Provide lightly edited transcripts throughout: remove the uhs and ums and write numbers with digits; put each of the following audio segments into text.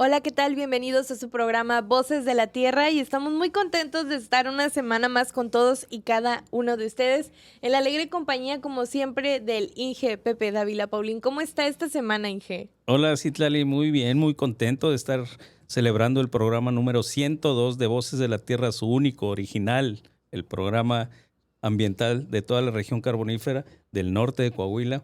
Hola, ¿qué tal? Bienvenidos a su programa Voces de la Tierra y estamos muy contentos de estar una semana más con todos y cada uno de ustedes en la alegre compañía, como siempre, del Inge Pepe Dávila Paulín. ¿Cómo está esta semana, Inge? Hola, Citlali, muy bien, muy contento de estar celebrando el programa número 102 de Voces de la Tierra, su único, original, el programa ambiental de toda la región carbonífera del norte de Coahuila.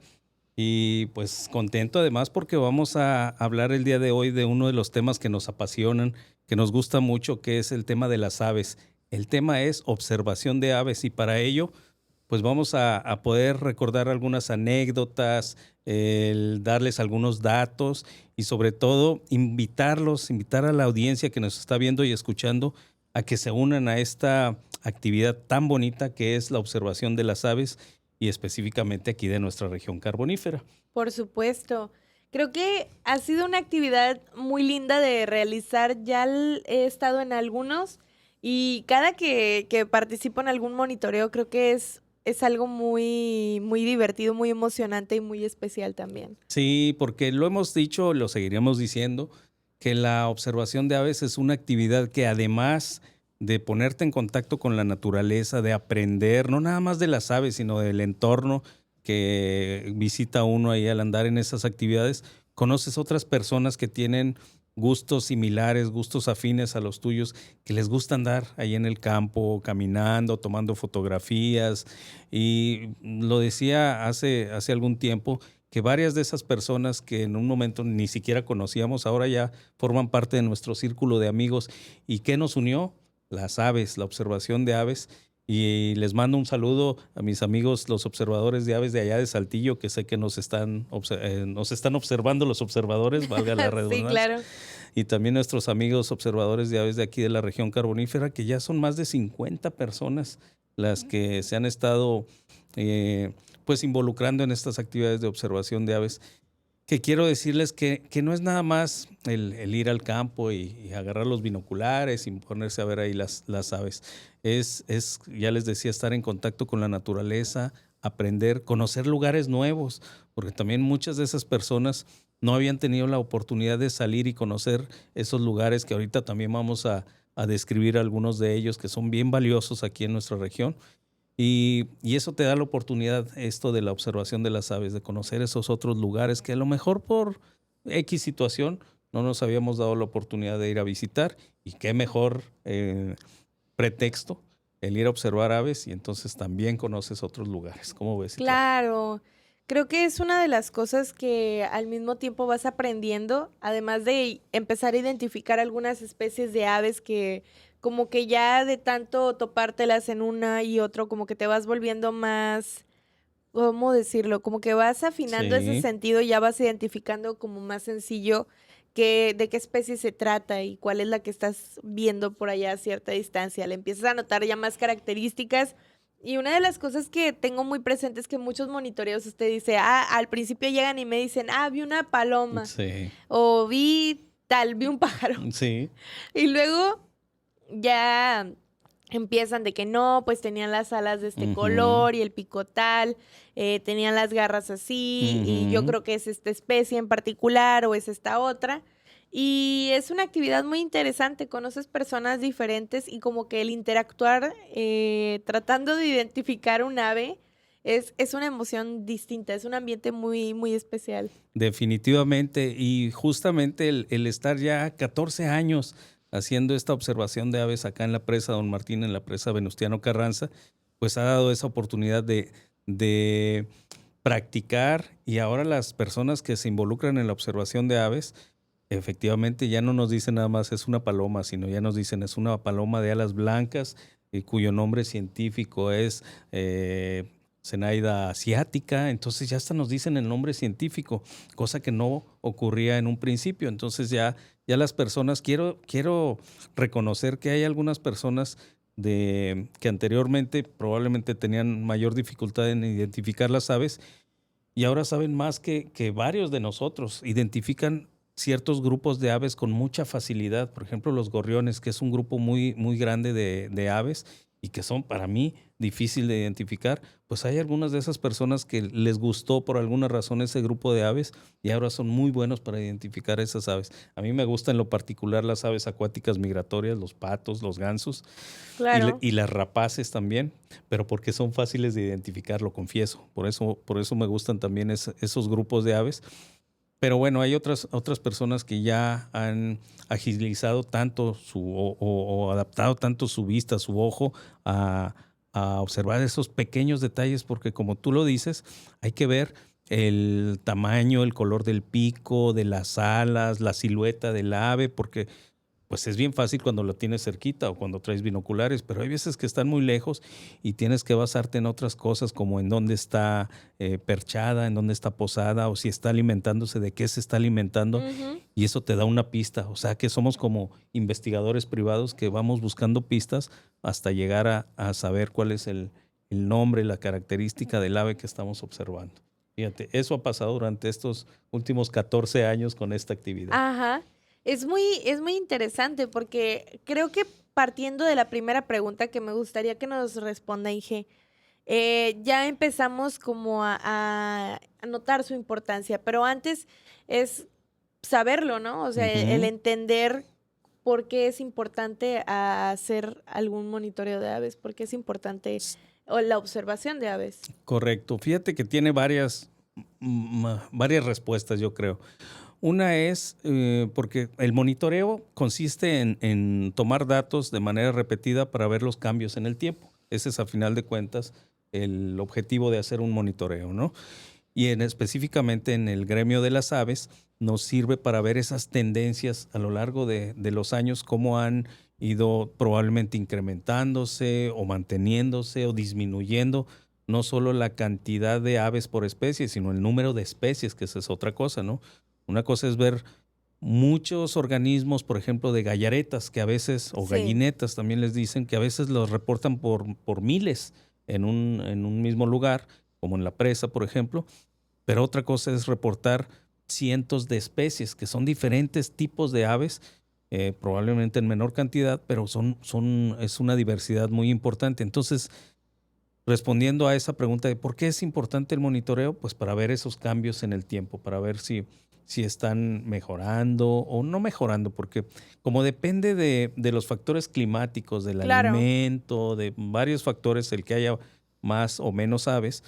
Y pues contento además porque vamos a hablar el día de hoy de uno de los temas que nos apasionan, que nos gusta mucho, que es el tema de las aves. El tema es observación de aves y para ello pues vamos a poder recordar algunas anécdotas, el darles algunos datos y sobre todo invitar a la audiencia que nos está viendo y escuchando a que se unan a esta actividad tan bonita que es la observación de las aves y específicamente aquí de nuestra región carbonífera. Por supuesto. Creo que ha sido una actividad muy linda de realizar. He estado en algunos y cada que participo en algún monitoreo creo que es algo muy, muy divertido, muy emocionante y muy especial también. Sí, porque lo hemos dicho, lo seguiremos diciendo, que la observación de aves es una actividad que además de ponerte en contacto con la naturaleza, de aprender, no nada más de las aves, sino del entorno que visita uno ahí al andar en esas actividades, conoces otras personas que tienen gustos similares, gustos afines a los tuyos, que les gusta andar ahí en el campo, caminando, tomando fotografías. Y lo decía hace algún tiempo, que varias de esas personas que en un momento ni siquiera conocíamos, ahora ya forman parte de nuestro círculo de amigos. ¿Y qué nos unió? Las aves, la observación de aves. Y les mando un saludo a mis amigos, los observadores de aves de allá de Saltillo, que sé que nos están observando los observadores, valga la Sí, redundancia. claro. Y también nuestros amigos observadores de aves de aquí de la región carbonífera, que ya son más de 50 personas las que se han estado eh, pues involucrando en estas actividades de observación de aves, que quiero decirles que no es nada más el ir al campo y agarrar los binoculares y ponerse a ver ahí las aves. Ya les decía, estar en contacto con la naturaleza, aprender, conocer lugares nuevos, porque también muchas de esas personas no habían tenido la oportunidad de salir y conocer esos lugares que ahorita también vamos a describir algunos de ellos que son bien valiosos aquí en nuestra región. Y eso te da la oportunidad, esto de la observación de las aves, de conocer esos otros lugares que a lo mejor por X situación no nos habíamos dado la oportunidad de ir a visitar. Y qué mejor pretexto el ir a observar aves y entonces también conoces otros lugares. ¿Cómo ves, Itlali? Claro, creo que es una de las cosas que al mismo tiempo vas aprendiendo, además de empezar a identificar algunas especies de aves que como que ya de tanto topártelas en una y otro, como que te vas volviendo más, ¿cómo decirlo? Como que vas afinando ese Sí, sentido, ya vas identificando como más sencillo de qué especie se trata y cuál es la que estás viendo por allá a cierta distancia. Le empiezas a notar ya más características. Y una de las cosas que tengo muy presente es que muchos monitoreos usted dice, al principio llegan y me dicen, vi una paloma sí, o vi un pájaro. sí. Y luego ya empiezan de que no, pues tenían las alas de este Ujú, color y el pico tal, tenían las garras así, y yo ujú. creo que es esta especie en particular o es esta otra. Y es una actividad muy interesante, conoces personas diferentes y como que el interactuar tratando de identificar un ave es una emoción distinta, es un ambiente muy, muy especial. Definitivamente, y justamente el estar ya 14 años haciendo esta observación de aves acá en la presa Don Martín, en la presa Venustiano Carranza, pues ha dado esa oportunidad de practicar, y ahora las personas que se involucran en la observación de aves, efectivamente ya no nos dicen nada más es una paloma, sino ya nos dicen es una paloma de alas blancas, cuyo nombre científico es Zenaida asiática. Entonces ya hasta nos dicen el nombre científico, cosa que no ocurría en un principio. Entonces ya las personas, quiero reconocer que hay algunas personas que anteriormente probablemente tenían mayor dificultad en identificar las aves, y ahora saben más que varios de nosotros. Identifican ciertos grupos de aves con mucha facilidad. Por ejemplo, los gorriones, que es un grupo muy, muy grande de aves y que son para mí difícil de identificar, pues hay algunas de esas personas que les gustó por alguna razón ese grupo de aves y ahora son muy buenos para identificar esas aves. A mí me gustan en lo particular las aves acuáticas migratorias, los patos, los gansos Claro. y las rapaces también, pero porque son fáciles de identificar, lo confieso. Por eso me gustan también esos grupos de aves. Pero bueno, hay otras personas que ya han agilizado tanto o adaptado tanto su vista, su ojo a observar esos pequeños detalles, porque como tú lo dices, hay que ver el tamaño, el color del pico, de las alas, la silueta del ave, porque pues es bien fácil cuando lo tienes cerquita o cuando traes binoculares, pero hay veces que están muy lejos y tienes que basarte en otras cosas como en dónde está perchada, en dónde está posada o si está alimentándose, de qué se está alimentando Ujú. y eso te da una pista. O sea que somos como investigadores privados que vamos buscando pistas hasta llegar a saber cuál es el nombre, la característica del ave que estamos observando. Fíjate, eso ha pasado durante estos últimos 14 años con esta actividad. Ajá. Es muy interesante porque creo que partiendo de la primera pregunta que me gustaría que nos responda Inge, ya empezamos como a notar su importancia, pero antes es saberlo, ¿no? O sea, el Ujú. entender por qué es importante hacer algún monitoreo de aves, por qué es importante o la observación de aves. Correcto. Fíjate que tiene varias respuestas, yo creo. Una es porque el monitoreo consiste en tomar datos de manera repetida para ver los cambios en el tiempo. Ese es, a final de cuentas, el objetivo de hacer un monitoreo, ¿no? Y específicamente en el gremio de las aves nos sirve para ver esas tendencias a lo largo de los años, cómo han ido probablemente incrementándose o manteniéndose o disminuyendo no solo la cantidad de aves por especie, sino el número de especies, que esa es otra cosa, ¿no? Una cosa es ver muchos organismos, por ejemplo, de gallaretas, que a veces, o Sí, gallinetas también les dicen, que a veces los reportan por miles en un mismo lugar, como en la presa, por ejemplo, pero otra cosa es reportar cientos de especies, que son diferentes tipos de aves, probablemente en menor cantidad, pero es una diversidad muy importante. Entonces, respondiendo a esa pregunta de por qué es importante el monitoreo, pues para ver esos cambios en el tiempo, para ver si están mejorando o no mejorando, porque como depende de los factores climáticos, del claro. alimento, de varios factores, el que haya más o menos aves,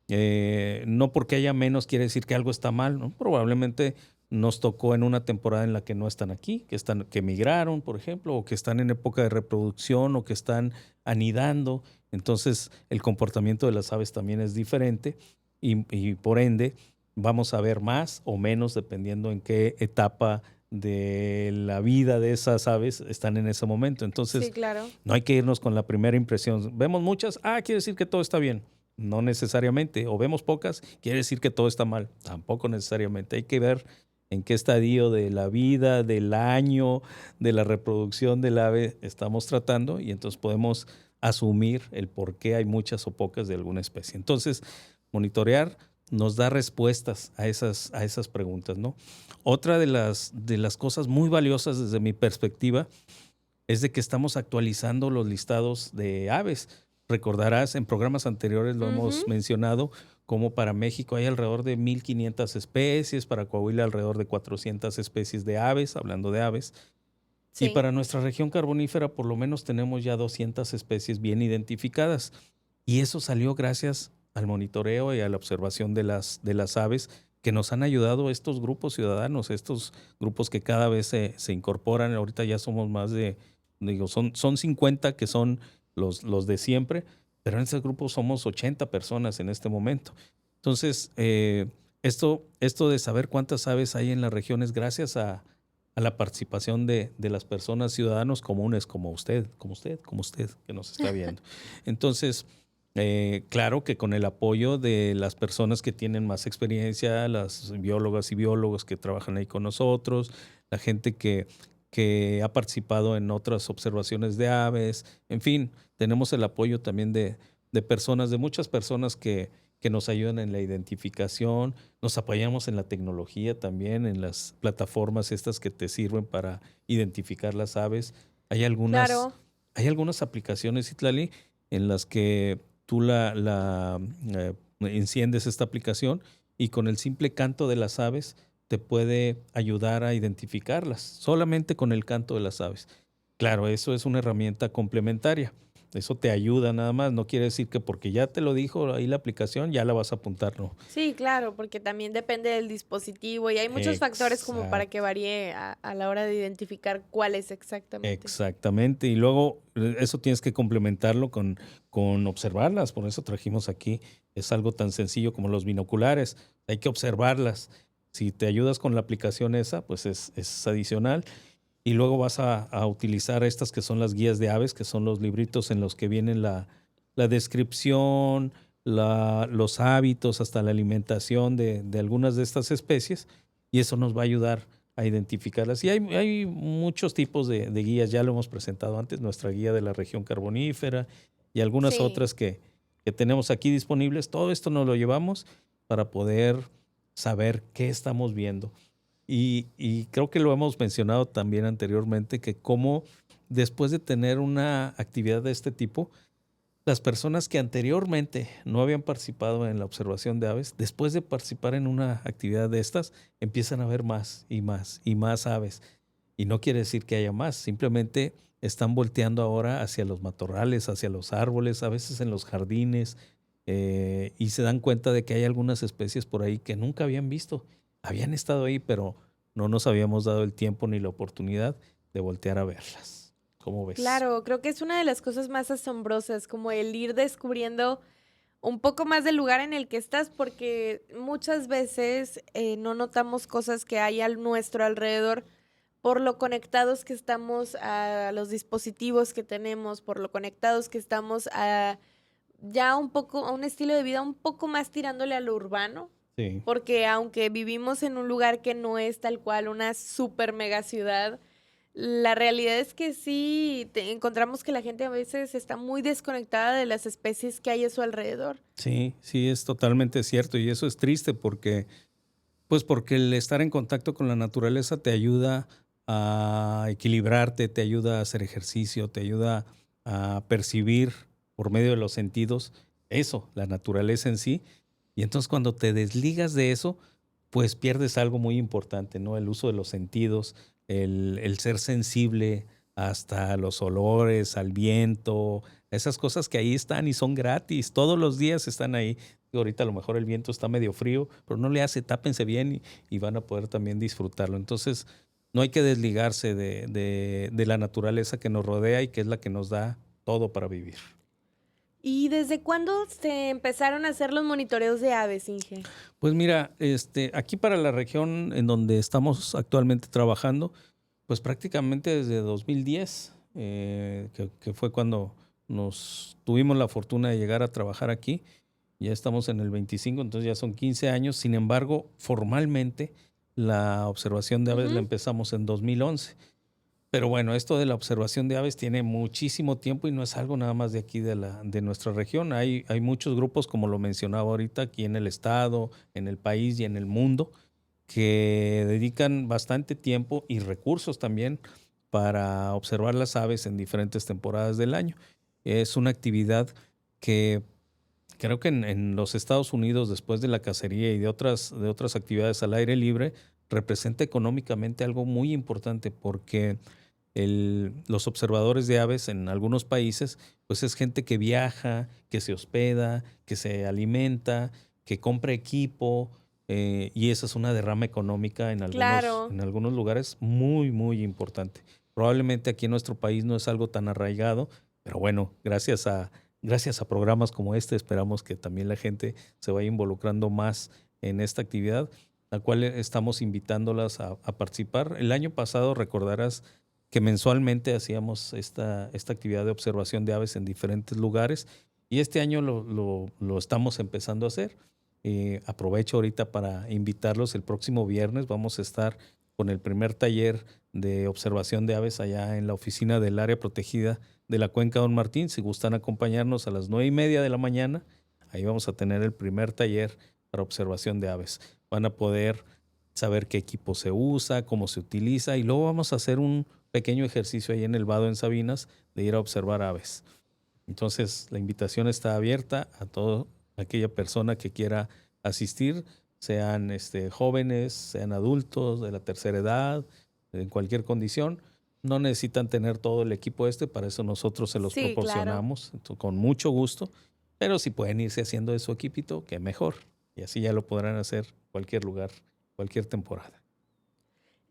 no porque haya menos quiere decir que algo está mal, ¿no? Probablemente nos tocó en una temporada en la que no están aquí, que migraron, por ejemplo, o que están en época de reproducción o que están anidando. Entonces, el comportamiento de las aves también es diferente y por ende vamos a ver más o menos dependiendo en qué etapa de la vida de esas aves están en ese momento. Sí, Entonces, claro. no hay que irnos con la primera impresión. Vemos muchas, quiere decir que todo está bien. No necesariamente. O vemos pocas, quiere decir que todo está mal. Tampoco necesariamente. Hay que ver en qué estadio de la vida, del año, de la reproducción del ave estamos tratando y entonces podemos asumir el por qué hay muchas o pocas de alguna especie. Entonces, monitorear nos da respuestas a esas preguntas, ¿no? Otra de las cosas muy valiosas desde mi perspectiva es de que estamos actualizando los listados de aves. Recordarás, en programas anteriores lo hemos Ujú. mencionado, como para México hay alrededor de 1,500 especies, para Coahuila alrededor de 400 especies de aves, hablando de aves, y Sí, para nuestra región carbonífera por lo menos tenemos ya 200 especies bien identificadas. Y eso salió gracias al monitoreo y a la observación de las aves que nos han ayudado estos grupos ciudadanos, estos grupos que cada vez se incorporan. Ahorita ya somos más digo, son 50 que son los de siempre, pero en ese grupo somos 80 personas en este momento. Entonces, esto de saber cuántas aves hay en la región es gracias a la participación de las personas, ciudadanos comunes como usted que nos está viendo. Entonces, claro que con el apoyo de las personas que tienen más experiencia, las biólogas y biólogos que trabajan ahí con nosotros, la gente que ha participado en otras observaciones de aves, en fin, tenemos el apoyo también de personas, de muchas personas que nos ayudan en la identificación, nos apoyamos en la tecnología también, en las plataformas estas que te sirven para identificar las aves. Hay algunas, claro. hay algunas aplicaciones, Itlali, en las que tú enciendes esta aplicación y con el simple canto de las aves te puede ayudar a identificarlas, solamente con el canto de las aves. Claro, eso es una herramienta complementaria. Eso te ayuda nada más. No quiere decir que porque ya te lo dijo ahí la aplicación, ya la vas a apuntar, no. Sí, claro, porque también depende del dispositivo y hay muchos factores como para que Exacto. varíe a la hora de identificar cuál es exactamente. Exactamente. Y luego eso tienes que complementarlo con observarlas. Por eso trajimos aquí. Es algo tan sencillo como los binoculares. Hay que observarlas. Si te ayudas con la aplicación esa, pues es adicional. Y luego vas a utilizar estas que son las guías de aves, que son los libritos en los que vienen la descripción, los hábitos, hasta la alimentación de algunas de estas especies. Y eso nos va a ayudar a identificarlas. Y hay muchos tipos de guías, ya lo hemos presentado antes, nuestra guía de la región carbonífera y algunas Sí. otras que tenemos aquí disponibles. Todo esto nos lo llevamos para poder saber qué estamos viendo. Y creo que lo hemos mencionado también anteriormente, que cómo después de tener una actividad de este tipo, las personas que anteriormente no habían participado en la observación de aves, después de participar en una actividad de estas, empiezan a ver más y más y más aves. Y no quiere decir que haya más, simplemente están volteando ahora hacia los matorrales, hacia los árboles, a veces en los jardines, y se dan cuenta de que hay algunas especies por ahí que nunca habían visto. Habían estado ahí, pero no nos habíamos dado el tiempo ni la oportunidad de voltear a verlas. ¿Cómo ves? Claro, creo que es una de las cosas más asombrosas, como el ir descubriendo un poco más del lugar en el que estás, porque muchas veces no notamos cosas que hay a nuestro alrededor por lo conectados que estamos a los dispositivos que tenemos, por lo conectados que estamos a ya un poco, a un estilo de vida un poco más tirándole a lo urbano, Sí. porque aunque vivimos en un lugar que no es tal cual una super mega ciudad, la realidad es que sí encontramos que la gente a veces está muy desconectada de las especies que hay a su alrededor. Sí, sí, es totalmente cierto y eso es triste porque, pues porque el estar en contacto con la naturaleza te ayuda a equilibrarte, te ayuda a hacer ejercicio, te ayuda a percibir por medio de los sentidos eso, la naturaleza en sí. Y entonces cuando te desligas de eso, pues pierdes algo muy importante, ¿no? El uso de los sentidos, el ser sensible hasta los olores, al viento, esas cosas que ahí están y son gratis, todos los días están ahí. Ahorita a lo mejor el viento está medio frío, pero no le hace, tápense bien y van a poder también disfrutarlo. Entonces, no hay que desligarse de la naturaleza que nos rodea y que es la que nos da todo para vivir. ¿Y desde cuándo se empezaron a hacer los monitoreos de aves, Inge? Pues mira, aquí para la región en donde estamos actualmente trabajando, pues prácticamente desde 2010, que fue cuando nos tuvimos la fortuna de llegar a trabajar aquí. Ya estamos en el 25, entonces ya son 15 años. Sin embargo, formalmente la observación de aves la Ujú. empezamos en 2011. Pero bueno, esto de la observación de aves tiene muchísimo tiempo y no es algo nada más de aquí de nuestra región. Hay muchos grupos, como lo mencionaba ahorita, aquí en el estado, en el país y en el mundo, que dedican bastante tiempo y recursos también para observar las aves en diferentes temporadas del año. Es una actividad que creo que en los Estados Unidos, después de la cacería y de otras actividades al aire libre, representa económicamente algo muy importante porque los observadores de aves en algunos países, pues es gente que viaja, que se hospeda, que se alimenta, que compra equipo, y esa es una derrama económica en algunos, Claro. en algunos lugares muy, muy importante. Probablemente aquí en nuestro país no es algo tan arraigado, pero bueno, gracias a programas como este, esperamos que también la gente se vaya involucrando más en esta actividad, la cual estamos invitándolas a participar. El año pasado, recordarás, que mensualmente hacíamos esta actividad de observación de aves en diferentes lugares y este año lo estamos empezando a hacer. Aprovecho ahorita para invitarlos. El próximo viernes vamos a estar con el primer taller de observación de aves allá en la oficina del área protegida de la Cuenca Don Martín. Si gustan acompañarnos a las 9:30 de la mañana, ahí vamos a tener el primer taller para observación de aves. Van a poder saber qué equipo se usa, cómo se utiliza y luego vamos a hacer un pequeño ejercicio ahí en el vado en Sabinas de ir a observar aves. Entonces, la invitación está abierta a toda aquella persona que quiera asistir, sean jóvenes, sean adultos de la tercera edad, en cualquier condición. No necesitan tener todo el equipo para eso nosotros se los Sí, claro. proporcionamos con mucho gusto, pero si pueden irse haciendo de su equipito, qué mejor. Y así ya lo podrán hacer cualquier lugar, cualquier temporada.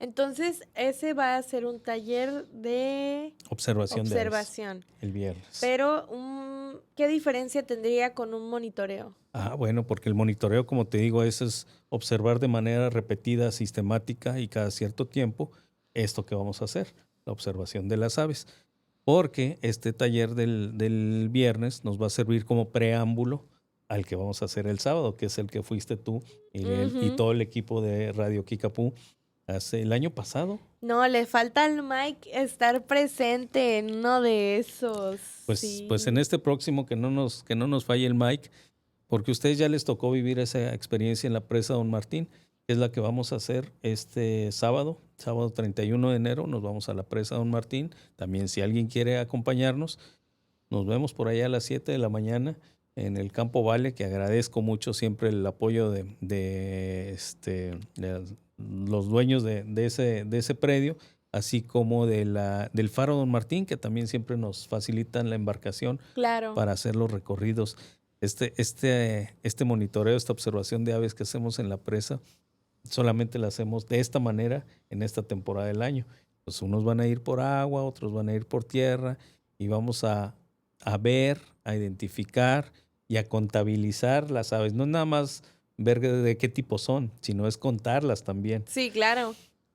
Entonces, ese va a ser un taller de Observación de aves observación. el viernes. Pero, ¿qué diferencia tendría con un monitoreo? Bueno, porque el monitoreo, como te digo, eso es observar de manera repetida, sistemática y cada cierto tiempo esto que vamos a hacer, la observación de las aves. Porque este taller del viernes nos va a servir como preámbulo al que vamos a hacer el sábado, que es el que fuiste tú y todo el equipo de Radio Kickapoo hace el año pasado. No, le falta al Mike estar presente en uno de esos. Pues en este próximo que no nos falle el Mike, porque a ustedes ya les tocó vivir esa experiencia en la presa Don Martín, que es la que vamos a hacer este sábado 31 de enero, nos vamos a la presa Don Martín. También si alguien quiere acompañarnos, nos vemos por allá a las 7 de la mañana en el Campo Vale, que agradezco mucho siempre el apoyo de los dueños de ese predio, así como del Faro Don Martín, que también siempre nos facilitan la embarcación para hacer los recorridos. Este monitoreo, esta observación de aves que hacemos en la presa, solamente la hacemos de esta manera en esta temporada del año. Pues unos van a ir por agua, otros van a ir por tierra y vamos a ver, a identificar y a contabilizar las aves. No es nada más ver de qué tipo son, sino es contarlas también. Sí, claro.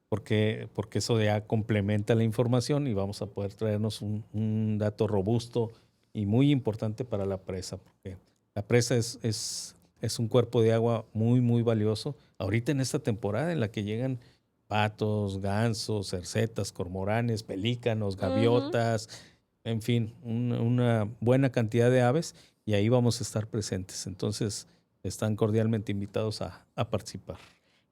Porque eso ya complementa la información y vamos a poder traernos un dato robusto y muy importante para la presa, porque la presa es un cuerpo de agua muy, muy valioso. Ahorita en esta temporada en la que llegan patos, gansos, cercetas, cormoranes, pelícanos, gaviotas, en fin, una buena cantidad de aves y ahí vamos a estar presentes. Entonces, están cordialmente invitados a participar.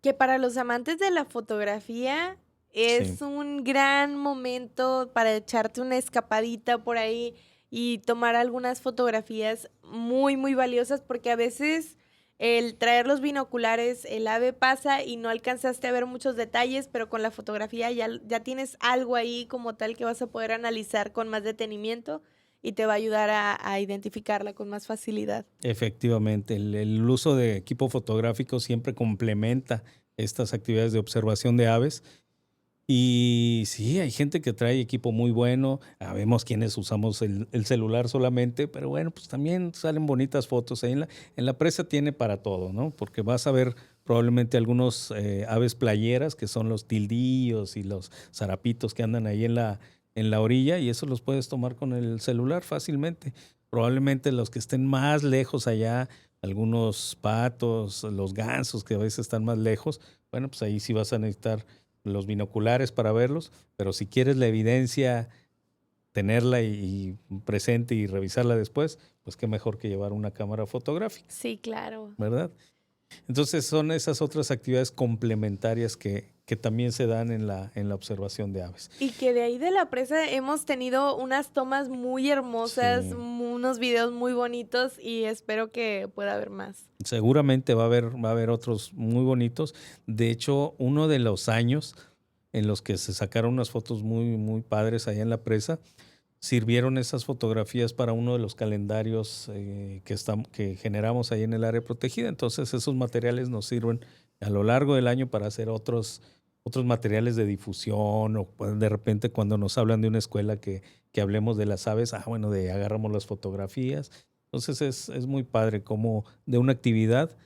Que para los amantes de la fotografía es un gran momento para echarte una escapadita por ahí y tomar algunas fotografías muy, muy valiosas, porque a veces el traer los binoculares, el ave pasa y no alcanzaste a ver muchos detalles, pero con la fotografía ya tienes algo ahí como tal que vas a poder analizar con más detenimiento y te va a ayudar a identificarla con más facilidad. Efectivamente, el uso de equipo fotográfico siempre complementa estas actividades de observación de aves. Y sí, hay gente que trae equipo muy bueno. Vemos quienes usamos el celular solamente, pero bueno, pues también salen bonitas fotos. Ahí en la presa tiene para todo, ¿no? Porque vas a ver probablemente algunos aves playeras, que son los tildillos y los zarapitos que andan ahí en la orilla, y eso los puedes tomar con el celular fácilmente. Probablemente los que estén más lejos allá, algunos patos, los gansos que a veces están más lejos, bueno, pues ahí sí vas a necesitar los binoculares para verlos, pero si quieres la evidencia, tenerla y presente y revisarla después, pues qué mejor que llevar una cámara fotográfica. Sí, claro. ¿Verdad? Entonces son esas otras actividades complementarias que también se dan en la observación de aves. Y que de ahí de la presa hemos tenido unas tomas muy hermosas, unos videos muy bonitos y espero que pueda haber más. Seguramente va a haber otros muy bonitos. De hecho, uno de los años en los que se sacaron unas fotos muy, muy padres allá en la presa, sirvieron esas fotografías para uno de los calendarios que generamos ahí en el área protegida. Entonces esos materiales nos sirven a lo largo del año para hacer otros materiales de difusión, o de repente cuando nos hablan de una escuela que hablemos de las aves, agarramos las fotografías. Entonces es muy padre cómo de una actividad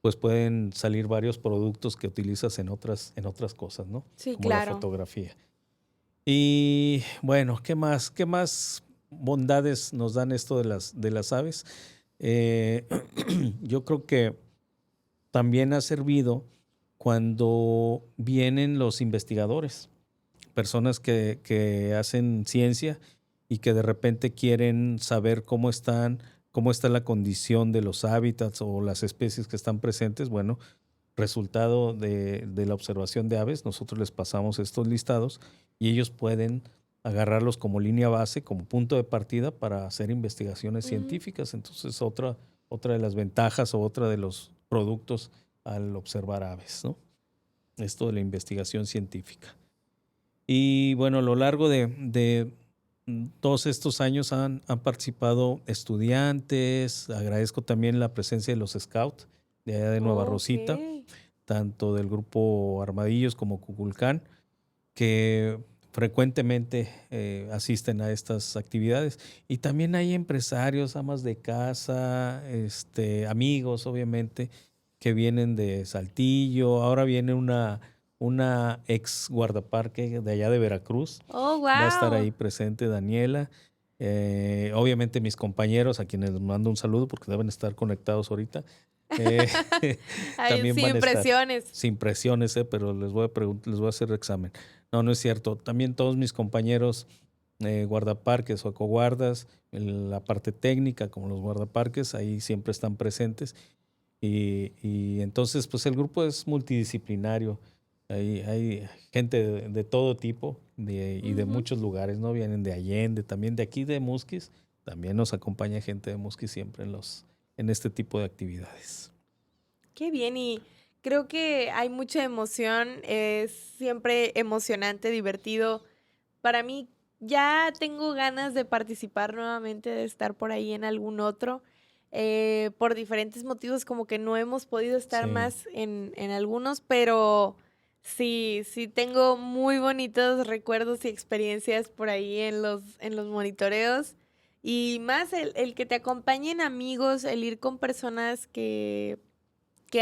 pues pueden salir varios productos que utilizas en otras cosas, ¿no? Sí, como claro. la fotografía. Y bueno, ¿qué más bondades nos dan esto de las aves? Yo creo que también ha servido cuando vienen los investigadores, personas que hacen ciencia y que de repente quieren saber cómo está la condición de los hábitats o las especies que están presentes. Bueno, resultado de la observación de aves, nosotros les pasamos estos listados y ellos pueden agarrarlos como línea base, como punto de partida para hacer investigaciones Ujú. científicas. Entonces, otra de las ventajas o otra de los productos al observar aves, ¿no? Esto de la investigación científica. Y bueno, a lo largo de todos estos años han participado estudiantes. Agradezco también la presencia de los scouts de allá de Nueva Ok. Rosita, tanto del grupo Armadillos como Cuculcán, que frecuentemente asisten a estas actividades. Y también hay empresarios, amas de casa, amigos, obviamente, que vienen de Saltillo. Ahora viene una ex guardaparque de allá de Veracruz. Oh, Va a estar wow. ahí presente Daniela. Obviamente mis compañeros, a quienes les mando un saludo porque deben estar conectados ahorita, eh, Ay, también sin van a estar. impresiones. Sin presiones, pero les voy a hacer examen. No, no es cierto. También todos mis compañeros guardaparques o ecoguardas, la parte técnica, como los guardaparques, ahí siempre están presentes. Y entonces, pues el grupo es multidisciplinario. Hay gente de todo tipo y de Ujú. muchos lugares, ¿no? Vienen de Allende, también de aquí de Musquis. También nos acompaña gente de Musquis siempre en este tipo de actividades. Qué bien, y creo que hay mucha emoción, es siempre emocionante, divertido. Para mí, ya tengo ganas de participar nuevamente, de estar por ahí en algún otro. Por diferentes motivos, como que no hemos podido estar Sí. más en algunos, pero sí, sí tengo muy bonitos recuerdos y experiencias por ahí en los monitoreos. Y más el que te acompañen amigos, el ir con personas que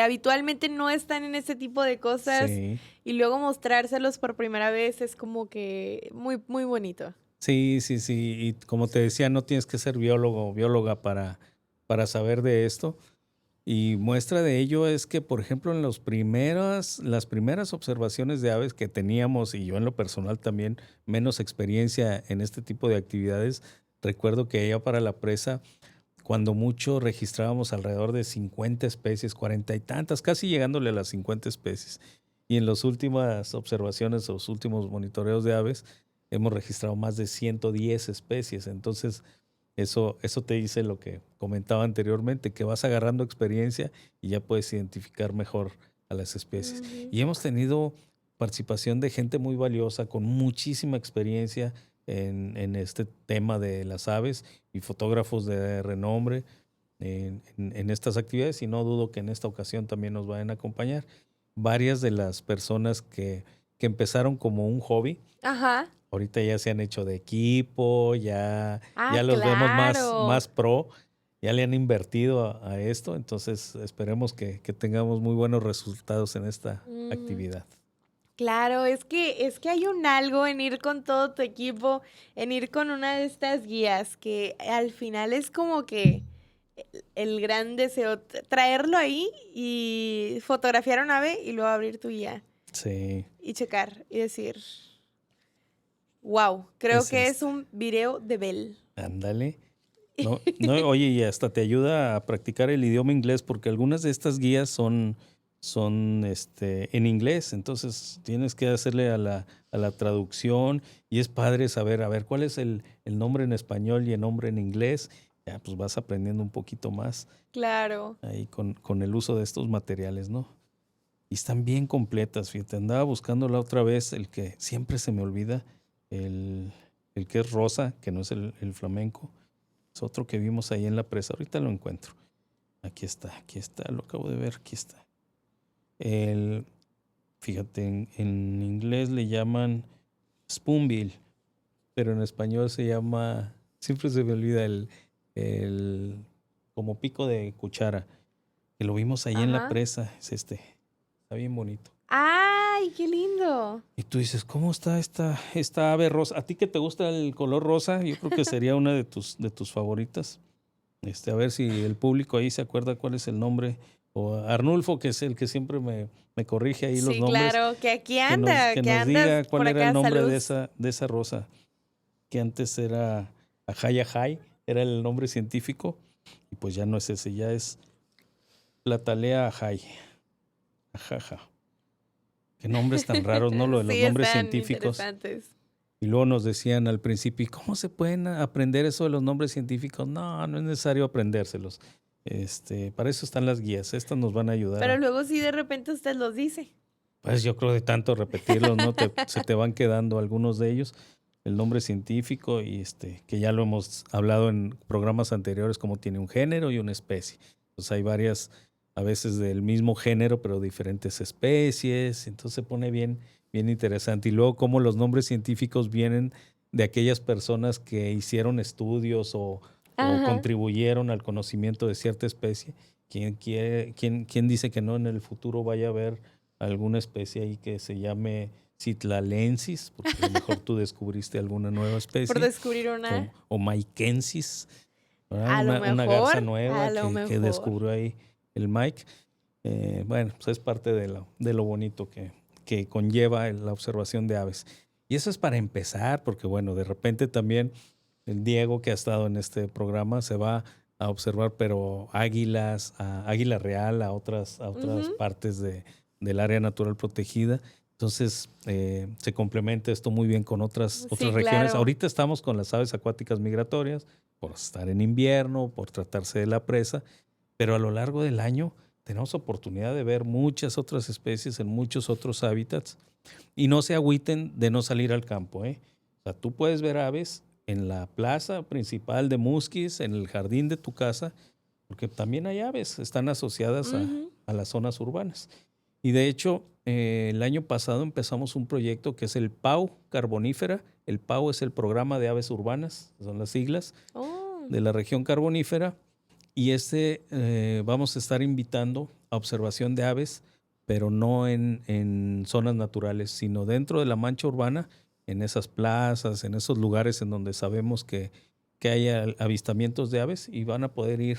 habitualmente no están en ese tipo de cosas Sí. y luego mostrárselos por primera vez es como que muy, muy bonito. Sí, sí, sí. Y como te decía, no tienes que ser biólogo o bióloga para saber de esto. Y muestra de ello es que, por ejemplo, en las primeras observaciones de aves que teníamos, y yo en lo personal también, menos experiencia en este tipo de actividades, recuerdo que allá para la presa, cuando mucho registrábamos alrededor de 50 especies, 40 y tantas, casi llegándole a las 50 especies. Y en las últimas observaciones, los últimos monitoreos de aves, hemos registrado más de 110 especies. Entonces, eso te dice lo que comentaba anteriormente, que vas agarrando experiencia y ya puedes identificar mejor a las especies. Ujú. Y hemos tenido participación de gente muy valiosa, con muchísima experiencia en este tema de las aves y fotógrafos de renombre en estas actividades, y no dudo que en esta ocasión también nos vayan a acompañar. Varias de las personas que empezaron como un hobby, Ajá. ahorita ya se han hecho de equipo, Ah, ya los vemos claro. más pro, ya le han invertido a esto, entonces esperemos que tengamos muy buenos resultados en esta Ujú. actividad. Claro, es que hay un algo en ir con todo tu equipo, en ir con una de estas guías, que al final es como que el gran deseo, traerlo ahí y fotografiar un ave y luego abrir tu guía Sí, y checar y decir, wow, creo es que es esto. un video de Bell. Ándale. No, no, oye, y hasta te ayuda a practicar el idioma inglés, porque algunas de estas guías son en inglés, entonces tienes que hacerle a la traducción, y es padre saber, a ver, cuál es el nombre en español y el nombre en inglés. Ya, pues vas aprendiendo un poquito más Claro. ahí con el uso de estos materiales, ¿no? Y están bien completas, fíjate, andaba buscando la otra vez el que siempre se me olvida, el, el que es rosa, que no es el flamenco. Es otro que vimos ahí en la presa. Ahorita lo encuentro. Aquí está, lo acabo de ver, aquí está. El, fíjate, en inglés le llaman spoonbill, pero en español se llama, siempre se me olvida el como pico de cuchara, que lo vimos ahí en la Ajá. presa. Es está bien bonito. ¡Ay, qué lindo! Y tú dices, ¿cómo está esta ave rosa? ¿A ti que te gusta el color rosa? Yo creo que sería una de tus favoritas. A ver si el público ahí se acuerda cuál es el nombre. O Arnulfo, que es el que siempre me corrige ahí los Sí, nombres, claro, que aquí anda, que que nos andas diga por cuál era acá, el nombre salud. de esa rosa, que antes era Ajay Ajay, era el nombre científico, y pues ya no es ese, ya es Platalea Ajay. Ajaja. Qué nombres tan raros, ¿no? Lo de los Sí, nombres están científicos. interesantes. Y luego nos decían al principio, ¿y cómo se pueden aprender eso de los nombres científicos? No, no es necesario aprendérselos. Para eso están las guías. Estas nos van a ayudar Pero luego sí de repente usted los dice. Pues yo creo de tanto repetirlos, ¿no? Se te van quedando algunos de ellos. El nombre científico y que ya lo hemos hablado en programas anteriores, como tiene un género y una especie. Pues hay varias, a veces del mismo género, pero diferentes especies. Entonces se pone bien, bien interesante. Y luego cómo los nombres científicos vienen de aquellas personas que hicieron estudios o contribuyeron al conocimiento de cierta especie. ¿Quién dice que no en el futuro vaya a haber alguna especie ahí que se llame Citlalensis, porque a lo mejor tú descubriste alguna nueva especie? Por descubrir una. O Maikensis, A lo una garza mejor, nueva a lo que mejor. descubrió ahí el Mike. Bueno, pues es parte de lo bonito que conlleva la observación de aves. Y eso es para empezar, porque bueno, de repente también el Diego, que ha estado en este programa, se va a observar, pero águilas, águila real, a otras partes del área natural protegida. Entonces, se complementa esto muy bien con otras regiones. Claro. Ahorita estamos con las aves acuáticas migratorias, por estar en invierno, por tratarse de la presa, pero a lo largo del año tenemos oportunidad de ver muchas otras especies en muchos otros hábitats. Y no se agüiten de no salir al campo, ¿eh? O sea, tú puedes ver aves en la plaza principal de Musquis, en el jardín de tu casa, porque también hay aves, están asociadas a las zonas urbanas. Y de hecho, el año pasado empezamos un proyecto que es el PAU Carbonífera. El PAU es el Programa de Aves Urbanas, son las siglas de la región carbonífera. Y vamos a estar invitando a observación de aves, pero no en zonas naturales, sino dentro de la mancha urbana, en esas plazas, en esos lugares en donde sabemos que hay avistamientos de aves, y van a poder ir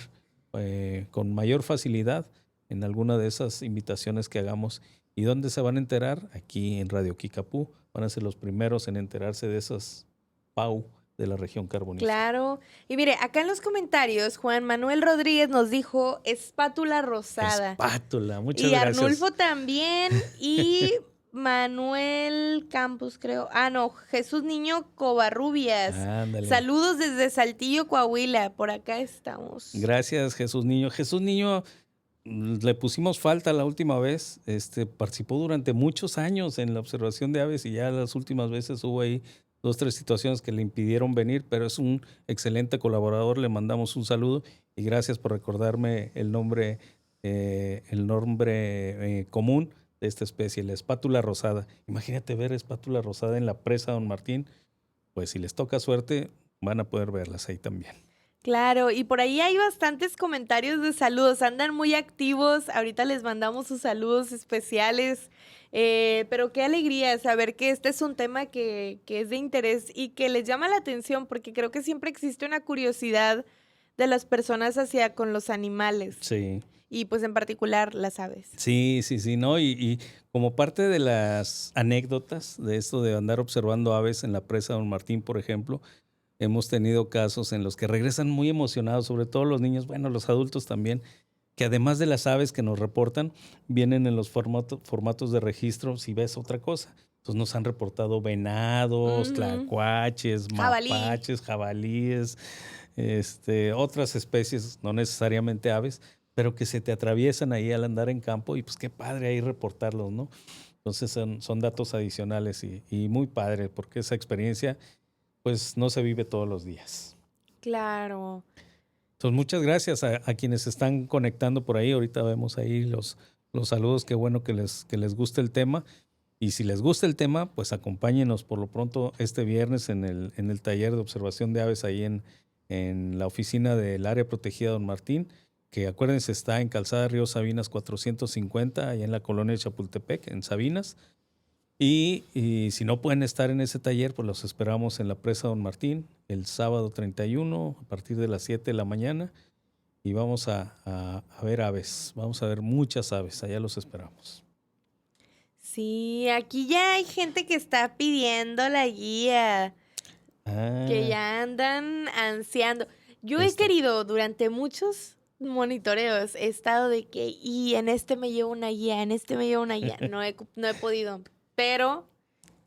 con mayor facilidad en alguna de esas invitaciones que hagamos. ¿Y dónde se van a enterar? Aquí en Radio Kickapoo. Van a ser los primeros en enterarse de esas PAU de la región carbonífera. Claro. Y mire, acá en los comentarios, Juan Manuel Rodríguez nos dijo espátula rosada. Espátula, muchas gracias. gracias. Y Arnulfo también. Y Manuel Campos, creo. No, Jesús Niño Covarrubias. Ándale. Saludos desde Saltillo, Coahuila. Por acá estamos. Gracias, Jesús Niño. Jesús Niño, le pusimos falta la última vez. Participó durante muchos años en la observación de aves y ya las últimas veces hubo ahí 2, 3 situaciones que le impidieron venir, pero es un excelente colaborador. Le mandamos un saludo y gracias por recordarme el nombre común de esta especie, la espátula rosada. Imagínate ver espátula rosada en la presa Don Martín. Pues si les toca suerte, van a poder verlas ahí también. Claro, y por ahí hay bastantes comentarios de saludos, andan muy activos, ahorita les mandamos sus saludos especiales, pero qué alegría saber que este es un tema que es de interés y que les llama la atención, porque creo que siempre existe una curiosidad de las personas hacia con los animales. Sí. Y pues en particular las aves. Sí, ¿no? Y como parte de las anécdotas de esto de andar observando aves en la presa Don Martín, por ejemplo, hemos tenido casos en los que regresan muy emocionados, sobre todo los niños, bueno, los adultos también, que además de las aves que nos reportan, vienen en los formatos de registro si ves otra cosa. Entonces nos han reportado venados, tlacuaches, mapaches, jabalíes, otras especies, no necesariamente aves, pero que se te atraviesan ahí al andar en campo y pues qué padre ahí reportarlos, ¿no? Entonces son datos adicionales y muy padre porque esa experiencia pues no se vive todos los días. Claro. Entonces muchas gracias a quienes se están conectando por ahí. Ahorita vemos ahí los saludos. Qué bueno que les guste el tema. Y si les gusta el tema, pues acompáñenos por lo pronto este viernes en el taller de observación de aves ahí en la oficina del área protegida Don Martín, que acuérdense está en Calzada Río Sabinas 450, allá en la colonia de Chapultepec, en Sabinas. Y si no pueden estar en ese taller, pues los esperamos en la presa Don Martín el sábado 31 a partir de las 7 de la mañana y vamos a ver aves, vamos a ver muchas aves, allá los esperamos. Sí, aquí ya hay gente que está pidiendo la guía, que ya andan ansiando. Yo he querido durante muchos monitoreos, he estado de que, y en este me llevo una guía, en este me llevo una guía, no he podido. Pero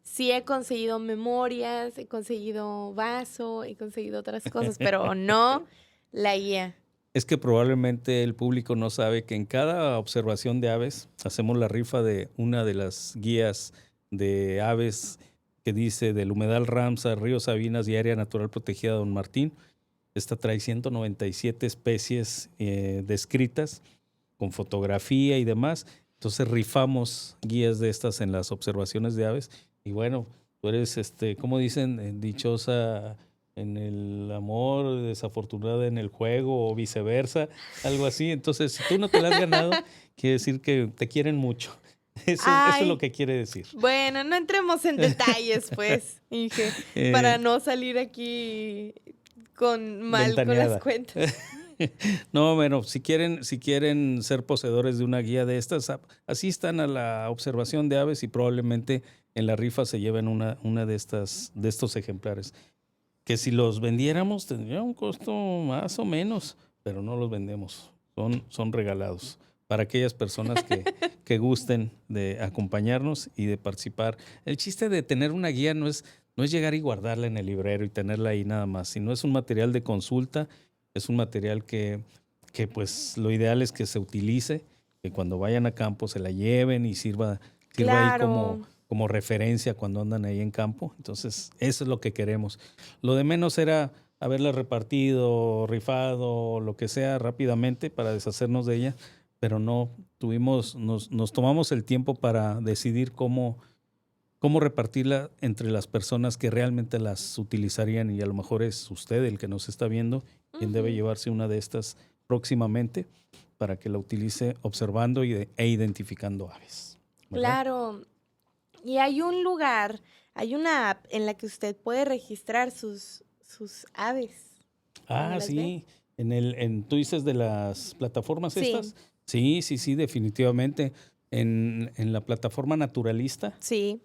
sí he conseguido memorias, he conseguido vaso, he conseguido otras cosas, pero no la guía. Es que probablemente el público no sabe que en cada observación de aves hacemos la rifa de una de las guías de aves que dice del Humedal Ramsar, Río Sabinas y Área Natural Protegida Don Martín. Esta trae 197 especies descritas con fotografía y demás. Entonces rifamos guías de estas en las observaciones de aves. Y bueno, tú eres, ¿cómo dicen? Dichosa en el amor, desafortunada en el juego o viceversa, algo así. Entonces, si tú no te la has ganado, quiere decir que te quieren mucho. Eso es lo Ay, que quiere decir. bueno, no entremos en detalles, pues, Inge, para no salir aquí con mal con las Ventaneada. cuentas. No, bueno, si quieren ser poseedores de una guía de estas, asistan a la observación de aves y probablemente en la rifa se lleven una de estos ejemplares. Que si los vendiéramos tendría un costo más o menos, pero no los vendemos, son regalados para aquellas personas que gusten de acompañarnos y de participar. El chiste de tener una guía no es llegar y guardarla en el librero y tenerla ahí nada más, sino es un material de consulta, es un material que pues lo ideal es que se utilice, que cuando vayan a campo se la lleven y sirva ahí Claro. como referencia cuando andan ahí en campo. Entonces, eso es lo que queremos. Lo de menos era haberla repartido, rifado, lo que sea rápidamente para deshacernos de ella, pero no nos tomamos el tiempo para decidir cómo repartirla entre las personas que realmente las utilizarían, y a lo mejor es usted el que nos está viendo quien debe llevarse una de estas próximamente para que la utilice observando e identificando aves, ¿verdad? Claro. Y hay un lugar, hay una app en la que usted puede registrar sus aves. cuando las ve. Sí, tú dices de las plataformas Sí, estas. Sí, definitivamente. En la plataforma Naturalista sí.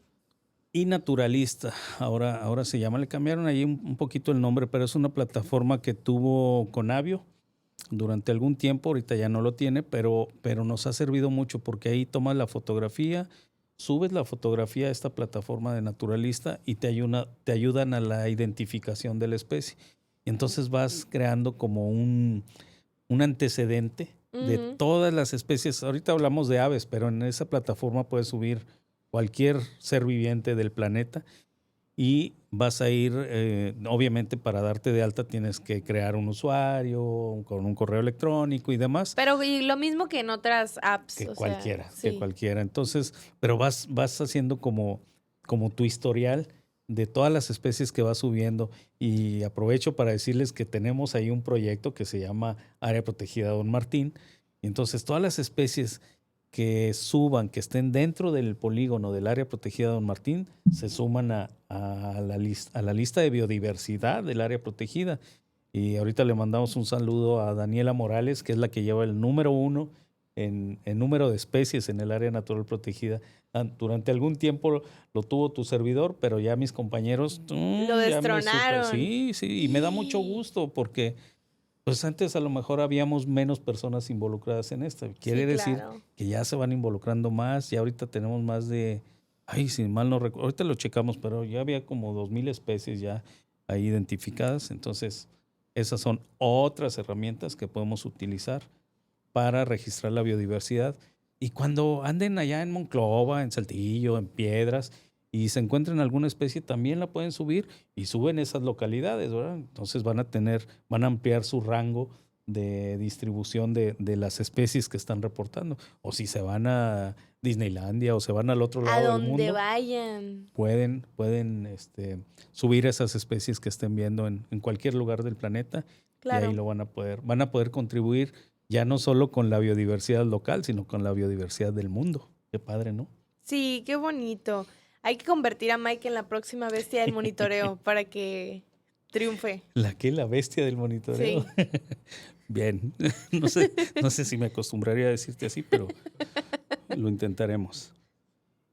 y Naturalista, ahora se llama, le cambiaron ahí un poquito el nombre, pero es una plataforma que tuvo Conavio durante algún tiempo, ahorita ya no lo tiene, pero nos ha servido mucho porque ahí tomas la fotografía, subes la fotografía a esta plataforma de Naturalista y te ayudan a la identificación de la especie. Y entonces vas creando como un antecedente de Ujú. todas las especies. Ahorita hablamos de aves, pero en esa plataforma puedes subir cualquier ser viviente del planeta y vas a ir, obviamente para darte de alta tienes que crear un usuario con un correo electrónico y demás. Pero y lo mismo que en otras apps, Que o sea, cualquiera, que sí. cualquiera. Entonces, pero vas haciendo como tu historial de todas las especies que vas subiendo. Y aprovecho para decirles que tenemos ahí un proyecto que se llama Área Protegida Don Martín. Y entonces todas las especies que suban, que estén dentro del polígono del Área Protegida Don Martín, se suman a la lista de biodiversidad del área protegida. Y ahorita le mandamos un saludo a Daniela Morales, que es la que lleva el número 1 en número de especies en el área natural protegida. Durante algún tiempo lo tuvo tu servidor, pero ya mis compañeros Lo ya me destronaron. sí, y me da mucho gusto porque pues antes a lo mejor habíamos menos personas involucradas en esto. Quiere Sí, decir claro. que ya se van involucrando más, ya ahorita tenemos más de, si mal no recuerdo, ahorita lo checamos, pero ya había como 2,000 especies ya ahí identificadas. Entonces, esas son otras herramientas que podemos utilizar para registrar la biodiversidad. Y cuando anden allá en Monclova, en Saltillo, en Piedras, y se encuentren alguna especie, también la pueden subir y suben esas localidades, ¿verdad? Entonces van a ampliar su rango de distribución de las especies que están reportando. O si se van a Disneylandia o se van al otro A lado del donde mundo, vayan. pueden subir esas especies que estén viendo en cualquier lugar del planeta. Y ahí Claro. lo van a poder contribuir ya no solo con la biodiversidad local, sino con la biodiversidad del mundo. Qué padre, ¿no? Sí, qué bonito. Hay que convertir a Mike en la próxima bestia del monitoreo para que triunfe. La bestia del monitoreo. Sí. Bien, no sé si me acostumbraría a decirte así, pero lo intentaremos.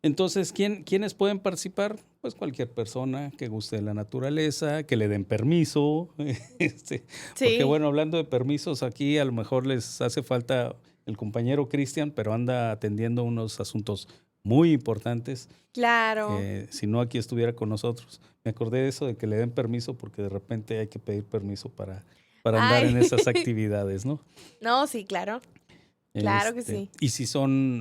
Entonces, ¿quiénes pueden participar? Pues cualquier persona que guste de la naturaleza, que le den permiso. Porque Sí. bueno, hablando de permisos, aquí a lo mejor les hace falta el compañero Cristian, pero anda atendiendo unos asuntos muy importantes. Claro. Si no, aquí estuviera con nosotros. Me acordé de eso, de que le den permiso, porque de repente hay que pedir permiso para andar en Ay. esas actividades, ¿no? No, sí, claro. Claro que sí. Y si son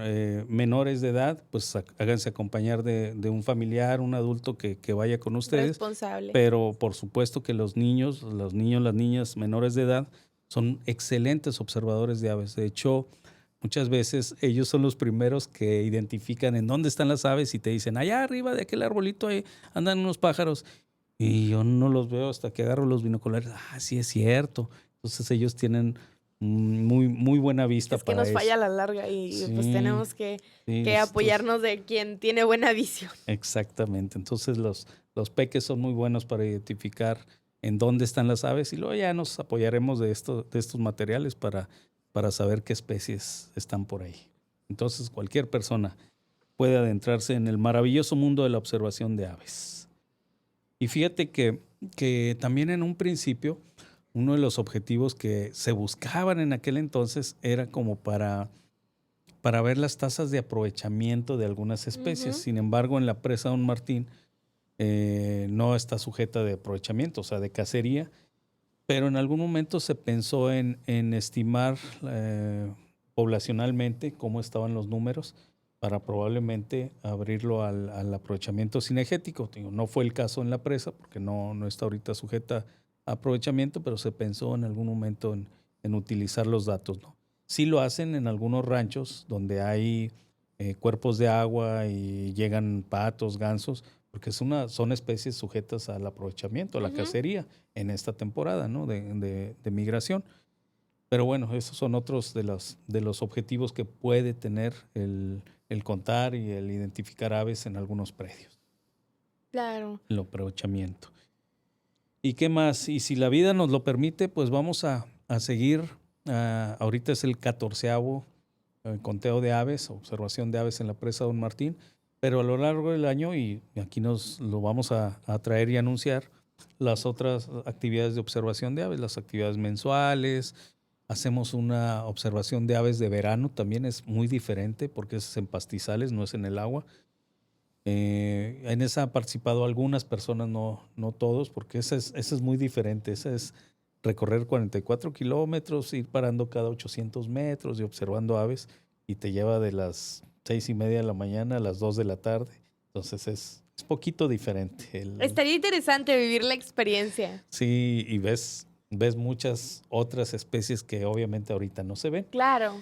menores de edad, pues háganse acompañar de un familiar, un adulto que vaya con ustedes. Responsable. Pero por supuesto que los niños, las niñas menores de edad son excelentes observadores de aves. De hecho, muchas veces ellos son los primeros que identifican en dónde están las aves y te dicen, allá arriba de aquel arbolito ahí andan unos pájaros. Y yo no los veo hasta que agarro los binoculares. Ah, sí es cierto. Entonces ellos tienen muy buena vista Es que para nos eso. falla a la larga y pues Sí, tenemos que sí, apoyarnos de quien tiene buena visión. exactamente. Entonces los peques son muy buenos para identificar en dónde están las aves y luego ya nos apoyaremos de estos materiales para saber qué especies están por ahí. Entonces cualquier persona puede adentrarse en el maravilloso mundo de la observación de aves. Y fíjate que también en un principio uno de los objetivos que se buscaban en aquel entonces era como para ver las tasas de aprovechamiento de algunas especies. Ujú. Sin embargo, en la presa Don Martín no está sujeta de aprovechamiento, o sea, de cacería, pero en algún momento se pensó en estimar poblacionalmente cómo estaban los números para probablemente abrirlo al aprovechamiento cinegético. Digo, no fue el caso en la presa porque no está ahorita sujeta a aprovechamiento, pero se pensó en algún momento en utilizar los datos, ¿no? Sí lo hacen en algunos ranchos donde hay cuerpos de agua y llegan patos, gansos, porque son especies sujetas al aprovechamiento, a la Ujú. cacería en esta temporada, ¿no? de migración. Pero bueno, esos son otros de los objetivos que puede tener el contar y el identificar aves en algunos predios, Claro. el aprovechamiento. ¿Y qué más? Y si la vida nos lo permite, pues vamos a seguir. Ahorita es el 14º conteo de aves, observación de aves en la presa Don Martín, pero a lo largo del año, y aquí nos lo vamos a traer y anunciar, las otras actividades de observación de aves, las actividades mensuales. Hacemos una observación de aves de verano, también es muy diferente porque es en pastizales, no es en el agua. En esa han participado algunas personas, no todos, porque esa es muy diferente. Esa es recorrer 44 kilómetros, ir parando cada 800 metros y observando aves, y te lleva de las 6:30 de la mañana a las 2 de la tarde. Entonces es poquito diferente. Estaría interesante vivir la experiencia. Sí, y ves muchas otras especies que obviamente ahorita no se ven. Claro.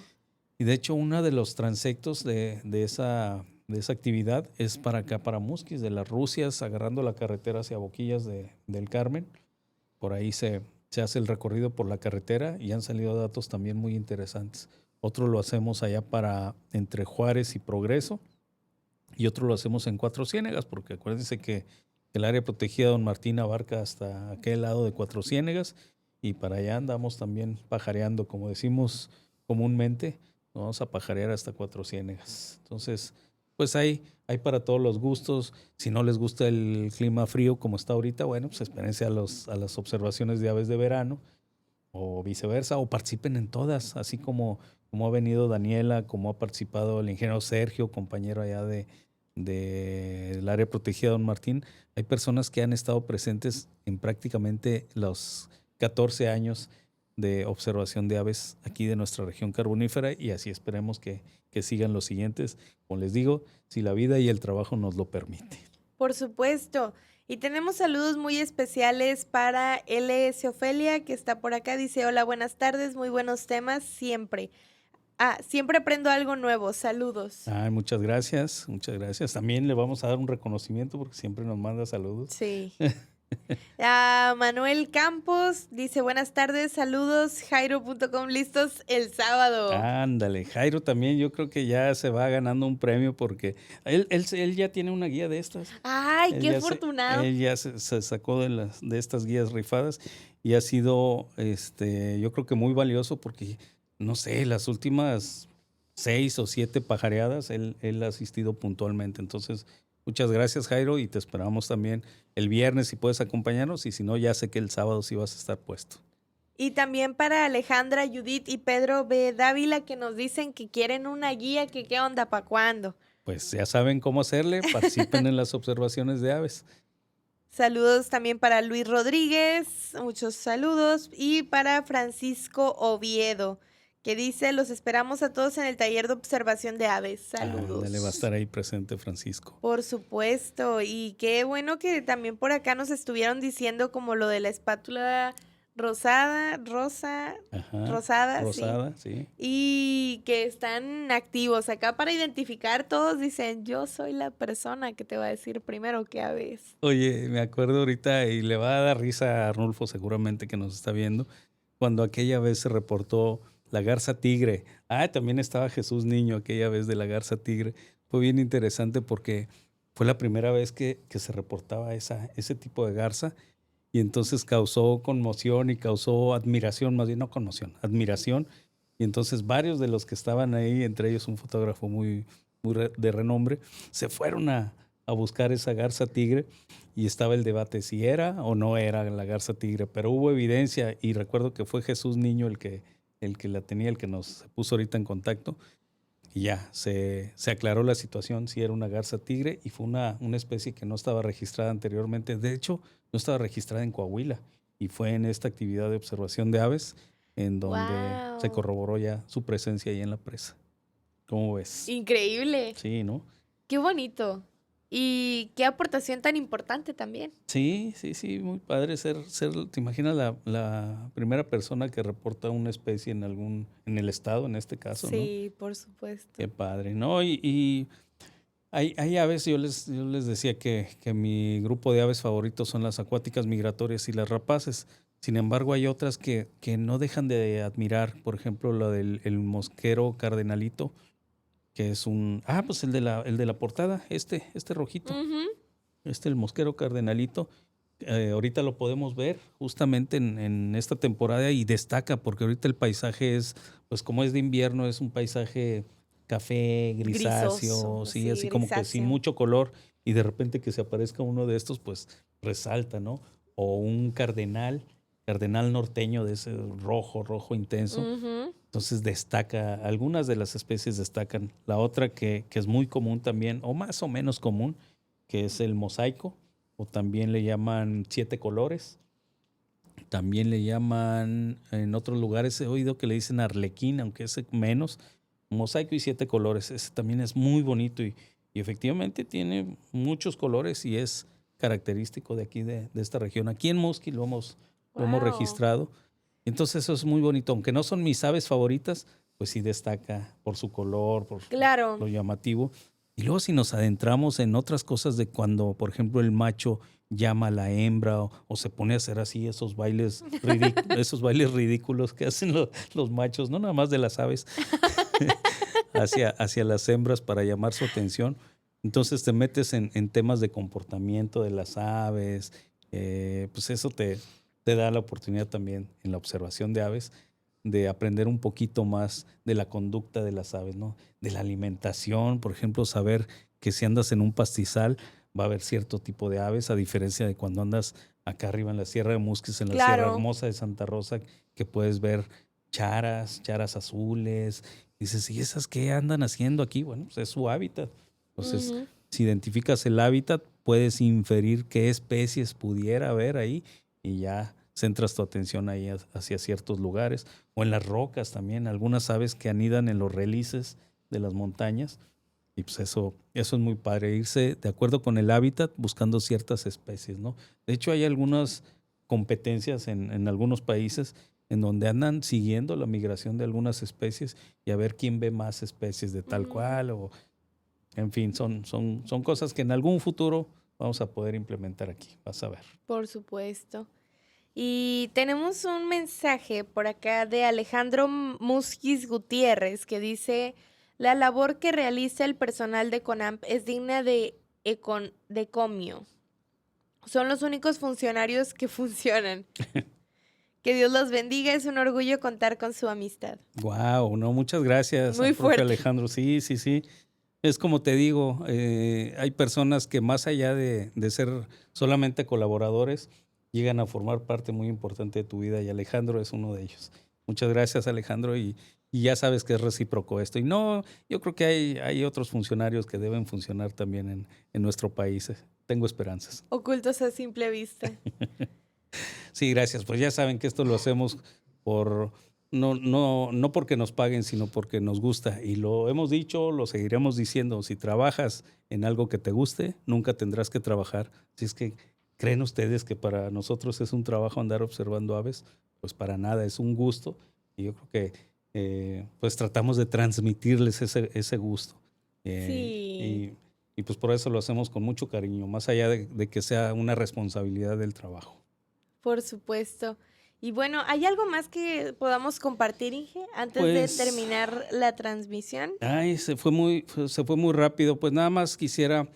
Y de hecho, uno de los transectos de esa actividad es para acá, para Musquis, de las Rusias, agarrando la carretera hacia Boquillas del Carmen. Por ahí se hace el recorrido por la carretera y han salido datos también muy interesantes. Otro lo hacemos allá entre Juárez y Progreso, y otro lo hacemos en Cuatro Ciénegas, porque acuérdense que el área protegida Don Martín abarca hasta aquel lado de Cuatro Ciénegas, y para allá andamos también pajareando, como decimos comúnmente. Nos vamos a pajarear hasta Cuatro Ciénegas. Entonces, pues hay para todos los gustos. Si no les gusta el clima frío como está ahorita, bueno, pues espérense a las observaciones de aves de verano, o viceversa, o participen en todas, así como ha venido Daniela, como ha participado el ingeniero Sergio, compañero allá del área protegida Don Martín. Hay personas que han estado presentes en prácticamente los 14 años de observación de aves aquí de nuestra región carbonífera, y así esperemos que sigan los siguientes, como les digo, si la vida y el trabajo nos lo permite. Por supuesto. Y tenemos saludos muy especiales para LS Ofelia, que está por acá. Dice, hola, buenas tardes, muy buenos temas, siempre. Siempre aprendo algo nuevo, saludos. Muchas gracias, muchas gracias. También le vamos a dar un reconocimiento porque siempre nos manda saludos. Sí. Manuel Campos dice, buenas tardes, saludos, Jairo.com, listos el sábado. Ándale, Jairo también yo creo que ya se va ganando un premio porque él ya tiene una guía de estas. ¡Ay, qué afortunado! Él ya se sacó de estas guías rifadas y ha sido, yo creo que muy valioso porque, no sé, las últimas 6 o 7 pajareadas él ha asistido puntualmente. Entonces, muchas gracias, Jairo, y te esperamos también el viernes si puedes acompañarnos, y si no, ya sé que el sábado sí vas a estar puesto. Y también para Alejandra, Judith y Pedro B. Dávila, que nos dicen que quieren una guía, que qué onda, ¿para cuándo? pues ya saben cómo hacerle, participen en las observaciones de aves. Saludos también para Luis Rodríguez, muchos saludos. Y para Francisco Oviedo, que dice, los esperamos a todos en el taller de observación de aves. Saludos. Ándale, va a estar ahí presente Francisco. Por supuesto, y qué bueno que también por acá nos estuvieron diciendo como lo de la espátula rosada, Ajá, rosada, rosada, sí. y que están activos acá para identificar. Todos dicen, yo soy la persona que te va a decir primero qué aves. Oye, me acuerdo ahorita y le va a dar risa a Arnulfo seguramente que nos está viendo, cuando aquella vez se reportó la garza tigre. También estaba Jesús Niño aquella vez de la garza tigre. Fue bien interesante porque fue la primera vez que se reportaba ese tipo de garza y entonces causó conmoción y causó admiración, más bien no conmoción, admiración. Y entonces varios de los que estaban ahí, entre ellos un fotógrafo muy de renombre, se fueron a buscar esa garza tigre y estaba el debate si era o no era la garza tigre, pero hubo evidencia y recuerdo que fue Jesús Niño el que la tenía, el que nos puso ahorita en contacto y ya se aclaró la situación si era una garza tigre y fue una especie que no estaba registrada anteriormente. De hecho, no estaba registrada en Coahuila y fue en esta actividad de observación de aves en donde se Wow. corroboró ya su presencia ahí en la presa. ¿Cómo ves? Increíble. Sí, ¿no? Qué bonito. Y qué aportación tan importante también. Sí, muy padre ser, ¿te imaginas la primera persona que reporta una especie en el estado, en este caso, ¿no? Sí, por supuesto. Qué padre, ¿no? Y hay aves, yo les decía que mi grupo de aves favoritos son las acuáticas migratorias y las rapaces. Sin embargo, hay otras que no dejan de admirar, por ejemplo, la del el mosquero cardenalito, que es pues el de la portada, este rojito. Ujú. El mosquero cardenalito. Ahorita lo podemos ver justamente en esta temporada y destaca porque ahorita el paisaje es, pues como es de invierno, es un paisaje café, grisáceo, Grisoso, sí, sí, así como que sin grisáceo. mucho color y de repente que se aparezca uno de estos, pues resalta, ¿no? O un cardenal norteño de ese rojo intenso. Ujú. Entonces destaca, algunas de las especies destacan. La otra que es muy común también, o más o menos común, que es el mosaico, o también le llaman 7 colores. También le llaman, en otros lugares he oído que le dicen arlequín, aunque es menos. Mosaico y 7 colores. Ese también es muy bonito y efectivamente tiene muchos colores y es característico de aquí, de esta región. Aquí en Musqui lo hemos Wow. registrado. Entonces eso es muy bonito. Aunque no son mis aves favoritas, pues sí destaca por su color, por Claro. lo llamativo. Y luego si nos adentramos en otras cosas de cuando, por ejemplo, el macho llama a la hembra o se pone a hacer así esos bailes ridículos que hacen los machos, no nada más de las aves, hacia las hembras para llamar su atención. Entonces te metes en temas de comportamiento de las aves, pues eso te da la oportunidad también en la observación de aves de aprender un poquito más de la conducta de las aves, ¿no? De la alimentación, por ejemplo, saber que si andas en un pastizal va a haber cierto tipo de aves, a diferencia de cuando andas acá arriba en la Sierra de Musquis, en la Sierra Claro. Hermosa de Santa Rosa, que puedes ver charas azules. Dices, ¿y esas qué andan haciendo aquí? Bueno, pues es su hábitat. Entonces, Ujú. si identificas el hábitat, puedes inferir qué especies pudiera haber ahí y ya centras tu atención ahí hacia ciertos lugares. O en las rocas también, algunas aves que anidan en los relices de las montañas. Y pues eso es muy padre, irse de acuerdo con el hábitat buscando ciertas especies, ¿no? De hecho, hay algunas competencias en algunos países en donde andan siguiendo la migración de algunas especies y a ver quién ve más especies de tal cual o en fin, son cosas que en algún futuro vamos a poder implementar aquí, vas a ver. Por supuesto. Y tenemos un mensaje por acá de Alejandro Musquiz Gutiérrez que dice, la labor que realiza el personal de CONAMP es digna de comio. Son los únicos funcionarios que funcionan. Que Dios los bendiga, es un orgullo contar con su amistad. Wow, no, muchas gracias, Muy al profe fuerte. Alejandro. Sí. Es como te digo, hay personas que más allá de ser solamente colaboradores, llegan a formar parte muy importante de tu vida y Alejandro es uno de ellos. Muchas gracias, Alejandro, y y ya sabes que es recíproco esto. Y no, yo creo que hay otros funcionarios que deben funcionar también en nuestro país. Tengo esperanzas. Ocultos a simple vista. Sí, gracias. Pues ya saben que esto lo hacemos por no porque nos paguen, sino porque nos gusta. Y lo hemos dicho, lo seguiremos diciendo. Si trabajas en algo que te guste, nunca tendrás que trabajar. Si es que creen ustedes que para nosotros es un trabajo andar observando aves, pues para nada, es un gusto. Y yo creo que pues tratamos de transmitirles ese gusto. Sí, Y pues por eso lo hacemos con mucho cariño, más allá de que sea una responsabilidad del trabajo. por supuesto. Y bueno, ¿hay algo más que podamos compartir, Inge, antes de Pues, terminar la transmisión? ay, se fue muy rápido. Pues nada más quisiera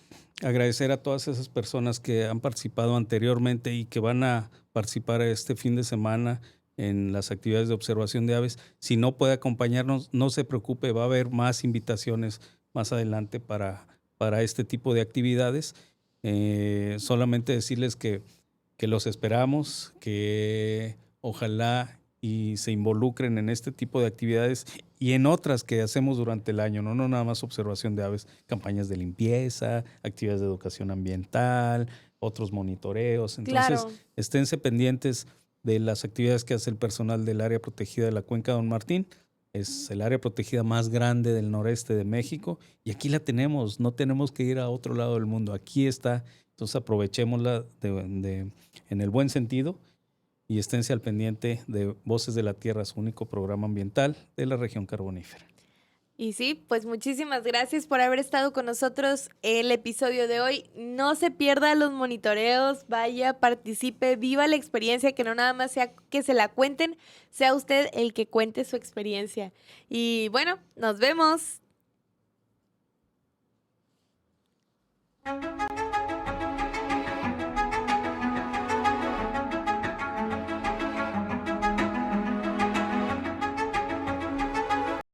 agradecer a todas esas personas que han participado anteriormente y que van a participar este fin de semana en las actividades de observación de aves. Si no puede acompañarnos, no se preocupe, va a haber más invitaciones más adelante para este tipo de actividades. Solamente decirles que los esperamos, que ojalá y se involucren en este tipo de actividades y en otras que hacemos durante el año, no nada más observación de aves, campañas de limpieza, actividades de educación ambiental, otros monitoreos. Entonces, Claro. esténse pendientes de las actividades que hace el personal del área protegida de la Cuenca Don Martín. Es el área protegida más grande del noreste de México y aquí la tenemos, no tenemos que ir a otro lado del mundo, aquí está. Entonces aprovechémosla en el buen sentido y esténse al pendiente de Voces de la Tierra, su único programa ambiental de la región carbonífera. Y sí, pues muchísimas gracias por haber estado con nosotros el episodio de hoy. No se pierda los monitoreos, vaya, participe, viva la experiencia, que no nada más sea que se la cuenten, sea usted el que cuente su experiencia. Y bueno, nos vemos.